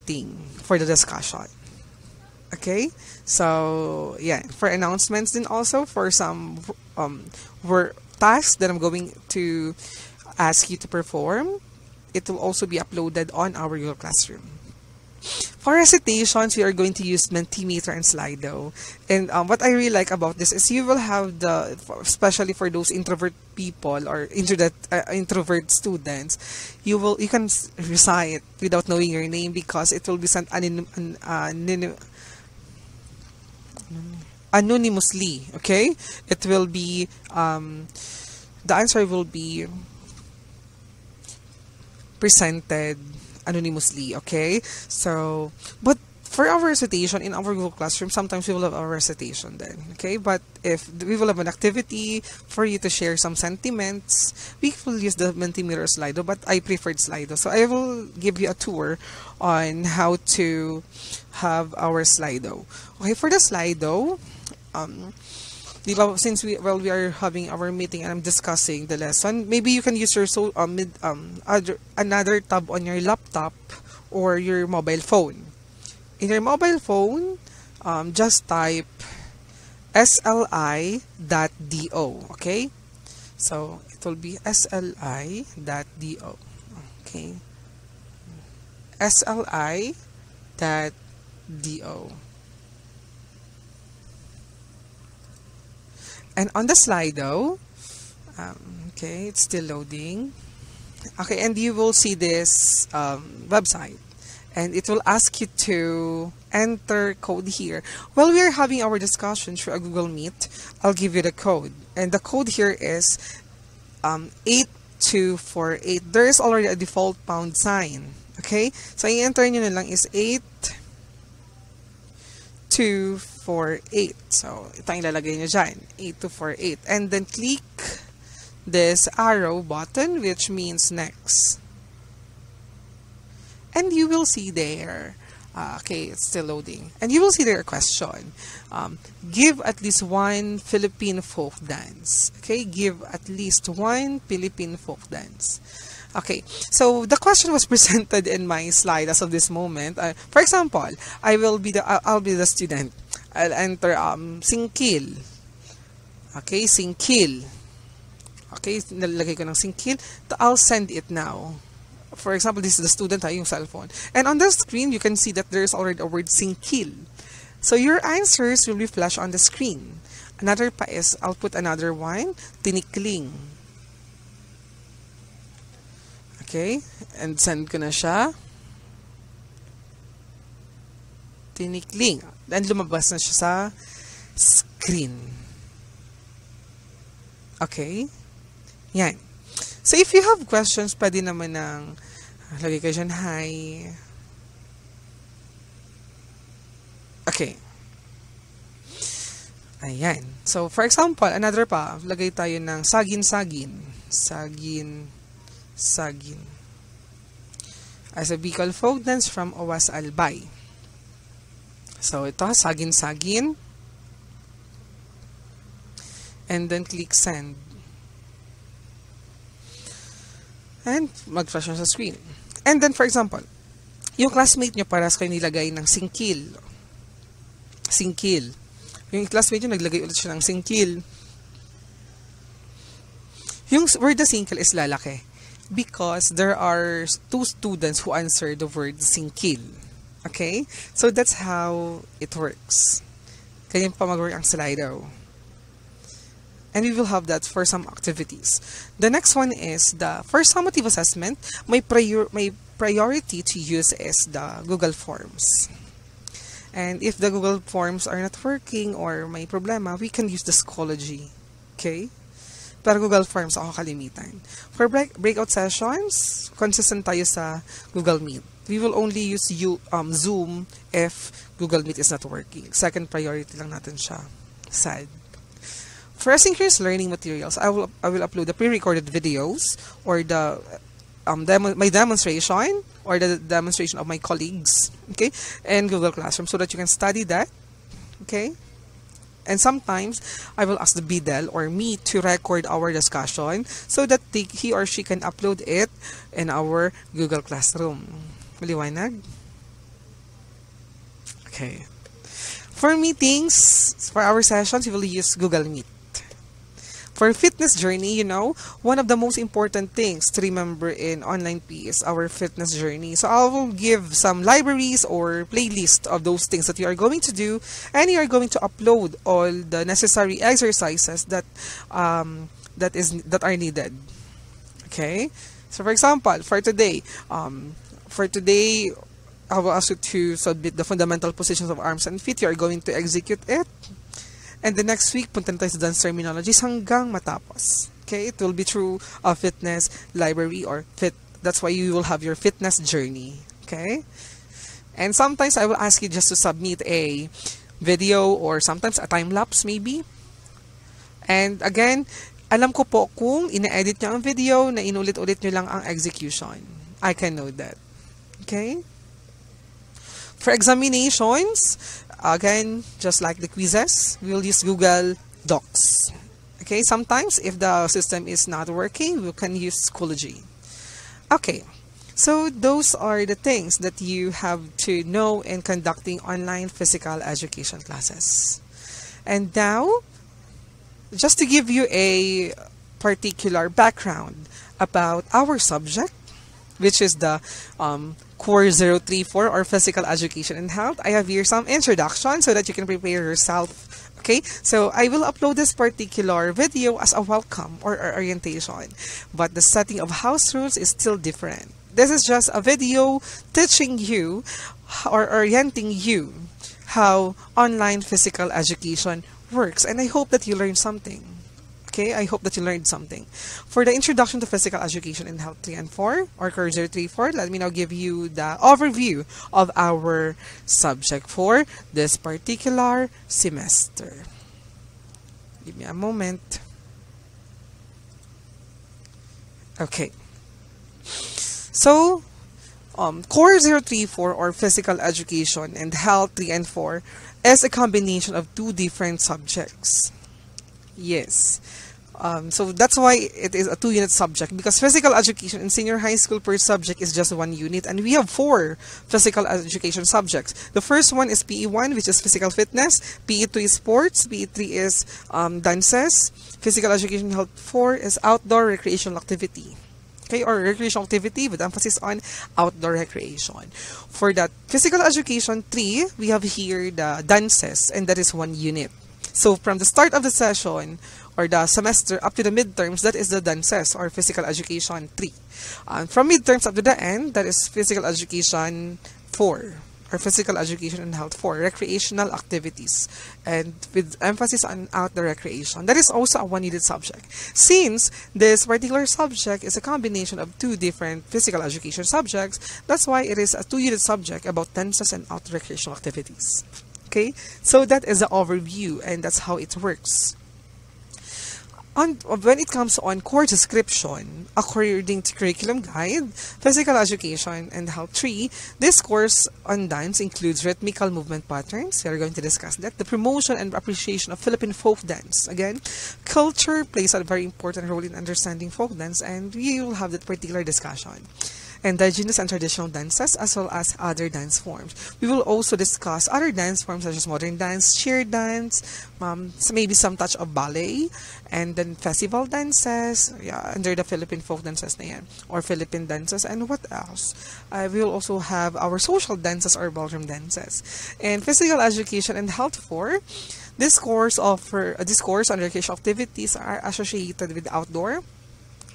meeting for the discussion. Okay, so yeah, for announcements then also for some work tasks that I'm going to ask you to perform, it will also be uploaded on our Google Classroom. For recitations, we are going to use Mentimeter and Slido. And what I really like about this is you will have especially for those introvert people or introvert students, you can recite without knowing your name because it will be sent anonymously. Okay, it will be the answer will be presented anonymously. Okay, so but for our recitation in our Google Classroom, sometimes we will have our recitation then. Okay, but if we will have an activity for you to share some sentiments, we will use the Mentimeter Slido, but I preferred Slido, so I will give you a tour on how to have our Slido. Okay, for the Slido, since we are having our meeting and I'm discussing the lesson, maybe you can use your another tab on your laptop or your mobile phone. In your mobile phone, just type sli.do. Okay, so it will be sli.do. Okay, sli.do. And on the Slido, okay, it's still loading. Okay, and you will see this website. And it will ask you to enter code here. While we are having our discussion through a Google Meet, I'll give you the code. And the code here is 8248. There is already a default pound sign. Okay? So, i-enter nyo na lang is 8248. So, ito ang ilalagay nyo dyan. 8248. And then, click this arrow button, which means next. And you will see there, okay, it's still loading. And you will see there a question. Give at least one Philippine folk dance. Okay, give at least one Philippine folk dance. Okay, so the question was presented in my slide as of this moment. For example, I'll be the student. I'll enter singkil. Okay, singkil. Okay, nalagay ko ng singkil. I'll send it now. For example, this is the student, yung cellphone. And on the screen, you can see that there is already a word singkil. So your answers will be flashed on the screen. Another pa is, I'll put another one, tinikling. Okay, and send ko na siya. Tinikling. Then lumabas na siya sa screen. Okay? Yan. So if you have questions, pwede naman ng lagay ka dyan, hi. Okay. Ayan. So for example, another pa, lagay tayo ng sagin-sagin. Sagin. As a Bicol folk dance from Owas Albay. So ito, sagin-sagin. And then click send. And mag-flash sa screen. And then, for example, yung classmate nyo paras kayo nilagay ng singkil. Singkil. Yung classmate nyo naglagay ulit siya ng singkil. Yung word na singkil is lalaki. Because there are two students who answer the word singkil. Okay? So, that's how it works. Ganyan pa mag-work ang Slido. And we will have that for some activities. The next one is for summative assessment, my priority to use is the Google Forms. And if the Google Forms are not working or may problema, we can use the Schoology. Okay? Pero Google Forms ako kalimitan. For breakout sessions, consistent tayo sa Google Meet. We will only use Zoom if Google Meet is not working. Second priority lang natin siya. Sad. For asynchronous learning materials, I will upload the pre-recorded videos or the my demonstration or the demonstration of my colleagues, okay, in Google Classroom so that you can study that, okay. And sometimes I will ask the BDEL or me to record our discussion so that he or she can upload it in our Google Classroom. Maliwanag? Okay. So for the next one is the for summative assessment, my priority to use is the Google Forms. And if the Google Forms are not working or may problema, we can use the Schoology. Okay? Pero Google Forms ako kalimitan. For breakout sessions, consistent tayo sa Google Meet. We will only use Zoom if Google Meet is not working. Second priority lang natin siya. Sad. For asynchronous learning materials, I will upload the pre-recorded videos or the my demonstration or the demonstration of my colleagues, okay, in Google Classroom so that you can study that, okay. And sometimes I will ask the BDEL or me to record our discussion so that he or she can upload it in our Google Classroom. Maliwanag? Okay. For meetings, for our sessions, we will use Google Meet. For fitness journey, you know, one of the most important things to remember in online P is our fitness journey. So I will give some libraries or playlist of those things that you are going to do, and you are going to upload all the necessary exercises that that are needed. Okay. So for example, for today, I will ask you to submit the fundamental positions of arms and feet. You are going to execute it. And the next week, punta na tayo sa dance terminologies hanggang matapos. Okay? It will be through a fitness library or fit. That's why you will have your fitness journey. Okay? And sometimes I will ask you just to submit a video or sometimes a time-lapse maybe. And again, alam ko po kung ina-edit nyo ang video na inulit-ulit nyo lang ang execution. I can know that. Okay? For examinations, again, just like the quizzes, we will use Google Docs. Okay, sometimes if the system is not working, we can use Schoology. Okay, so those are the things that you have to know in conducting online physical education classes. And now, just to give you a particular background about our subject, which is the Core 034 or Physical Education and Health. I have here some introduction so that you can prepare yourself. Okay, so I will upload this particular video as a welcome or orientation, but the setting of house rules is still different. This is just a video teaching you or orienting you how online physical education works, and I hope that you learn something. Okay, I hope that you learned something. For the Introduction to Physical Education in Health 3 and 4, or Core 034, let me now give you the overview of our subject for this particular semester. Give me a moment. Okay. So, Core 034, or Physical Education and Health 3 and 4, is a combination of two different subjects. Yes. So that's why it is a 2-unit subject, because physical education in senior high school per subject is just 1 unit, and we have 4 physical education subjects. The first one is PE1, which is physical fitness. PE2 is sports. PE3 is dances. Physical education health 4 is outdoor recreational activity. Okay, or recreational activity with emphasis on outdoor recreation. For that physical education 3, we have here the dances, and that is 1 unit. So from the start of the session or the semester up to the midterms, that is the dances or physical education 3. From midterms up to the end, that is physical education 4 or physical education and health 4, recreational activities, and with emphasis on outdoor recreation. That is also a 1-unit subject. Since this particular subject is a combination of 2 different physical education subjects, that's why it is a 2-unit subject about dances and outdoor recreational activities. Okay, so that is the overview, and that's how it works. When it comes on course description, according to curriculum guide, physical education and health 3, this course on dance includes rhythmical movement patterns. We are going to discuss that. The promotion and appreciation of Philippine folk dance. Again, culture plays a very important role in understanding folk dance, and we will have that particular discussion. Indigenous and traditional dances, as well as other dance forms. We will also discuss other dance forms such as modern dance, cheer dance, so maybe some touch of ballet, and then festival dances, yeah, under the Philippine folk dances na yan, or Philippine dances, and what else? We will also have our social dances or ballroom dances. And physical education and health 4, this course on recreational activities are associated with outdoor,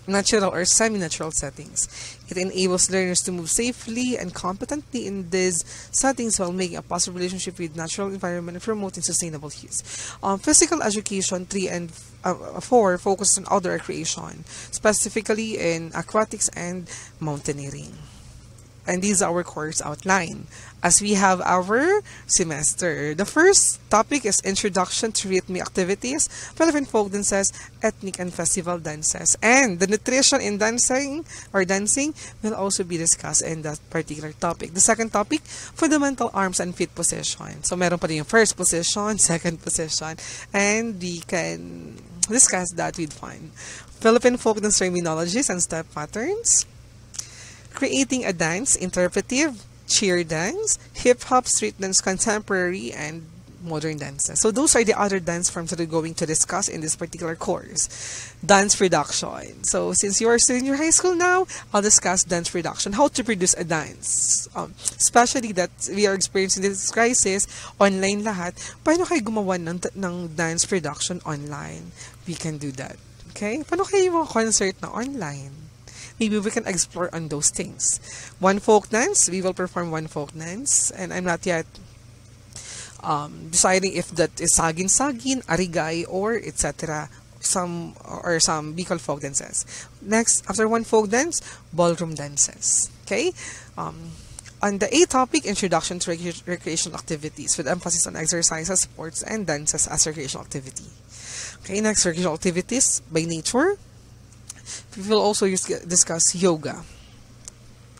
natural or semi-natural settings. It enables learners to move safely and competently in these settings while making a positive relationship with natural environment and promoting sustainable use. Physical education 3 and 4 focus on outdoor recreation, specifically in aquatics and mountaineering. And these are our course outline as we have our semester. The first topic is Introduction to Rhythmic Activities, Philippine Folk Dances, Ethnic and Festival Dances. And the nutrition in dancing will also be discussed in that particular topic. The second topic, Fundamental Arms and Feet Position. So meron pa rin yung first position, second position, and we can discuss that with fun. Philippine Folk Dance Terminologies and Step Patterns. Creating a dance, interpretive, cheer dance, hip-hop, street dance, contemporary, and modern dances. So those are the other dance forms that we're going to discuss in this particular course. Dance production. So since you are still in your high school now, I'll discuss dance production, how to produce a dance. Especially that we are experiencing this crisis, online lahat. Paano kayo gumawa ng dance production online? We can do that. Okay? Paano kayo yung mga concert na online? Maybe we can explore on those things. One folk dance, we will perform one folk dance, and I'm not yet deciding if that is sagin-sagin, arigay, or etc. Some Bicol folk dances. Next, after one folk dance, ballroom dances. Okay? On the eighth topic, introduction to recreational activities with emphasis on exercises, sports, and dances as recreational activity. Okay, next, recreational activities by nature. We will also discuss yoga.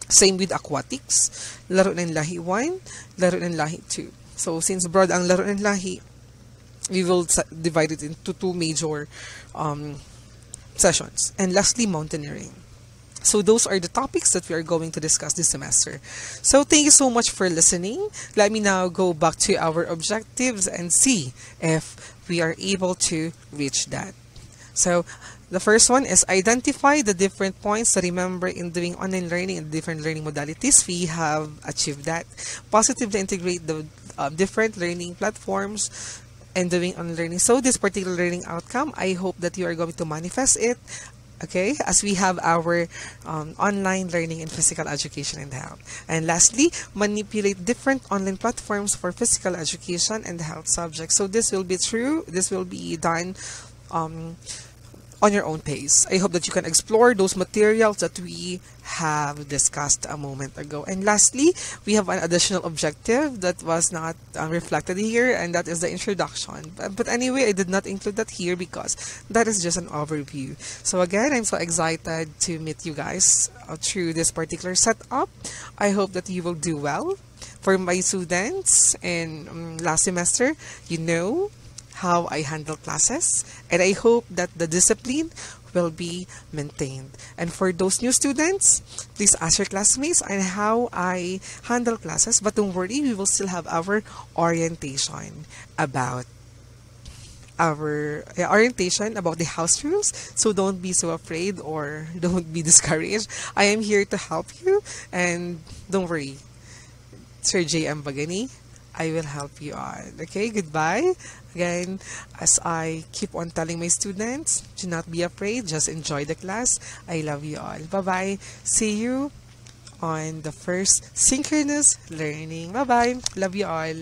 Same with aquatics, Laro ng Lahi 1, Laro ng Lahi 2. So, since broad ang Laro ng Lahi, we will divide it into two major sessions. And lastly, mountaineering. So, those are the topics that we are going to discuss this semester. So, thank you so much for listening. Let me now go back to our objectives and see if we are able to reach that. So, the first one is identify the different points to remember in doing online learning and different learning modalities. We have achieved that. Positively integrate the different learning platforms and doing online learning. So this particular learning outcome, I hope that you are going to manifest it, okay, as we have our online learning and physical education and health. And lastly, manipulate different online platforms for physical education and health subjects. So this will be true. This will be done on your own pace. I hope that you can explore those materials that we have discussed a moment ago. And lastly, we have an additional objective that was not reflected here, and that is the introduction. But anyway, I did not include that here because that is just an overview. So again, I'm so excited to meet you guys through this particular setup. I hope that you will do well. For my students in last semester, you know how I handle classes, and I hope that the discipline will be maintained. And for those new students, please ask your classmates on how I handle classes, but don't worry, we will still have our orientation about the house rules. So don't be so afraid or don't be discouraged. I am here to help you, and don't worry, Sir J.M. Bagani, I will help you on. Okay, goodbye. Again, as I keep on telling my students, do not be afraid, just enjoy the class. I love you all. Bye-bye. See you on the first synchronous learning. Bye-bye. Love you all.